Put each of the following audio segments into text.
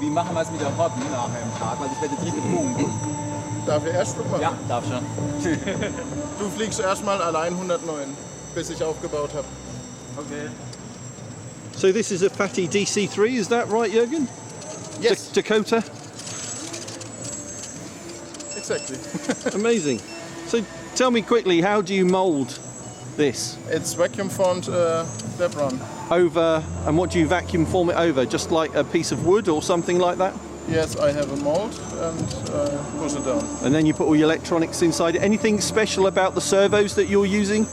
wie machen wir es mit der Hobby nachher im Tag? Weil das wird der dritte Punkt. Darf ich erst machen? Ja, darf schon. Du fliegst erstmal allein 109, bis ich aufgebaut habe. Okay. So this is a Fatty DC-3, is that right, Jürgen? Yes. Dakota? Exactly. Amazing. So tell me quickly, how do you mould this? It's vacuum formed Debron. Over, and what do you vacuum form it over? Just like a piece of wood or something like that? Yes, I have a mold and push it down. And then you put all your electronics inside it. Anything special about the servos that you're using?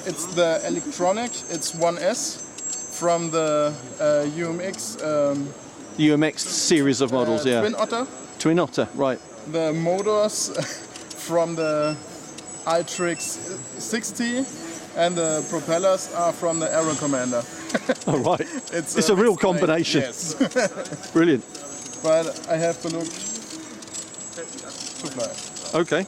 It's the electronic, it's 1S from the UMX. The UMX series of models, yeah. Twin Otter. Twin Otter, right. The motors from the iTrix 60 and the propellers are from the Aero Commander. Oh, right. It's a real combination. Yes. Brilliant. But I have to look to fly. Okay.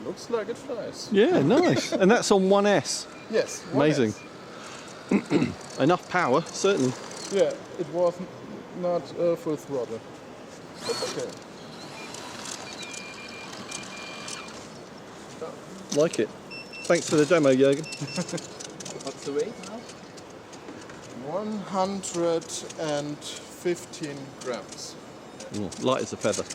Looks like it flies. Yeah, nice. And that's on 1S. Yes. 1S. Amazing. Enough power, certainly. Yeah, it was not full throttle. That's okay. Like it. Thanks for the demo, Jürgen. What's the weight now? 115 grams. Light as a feather.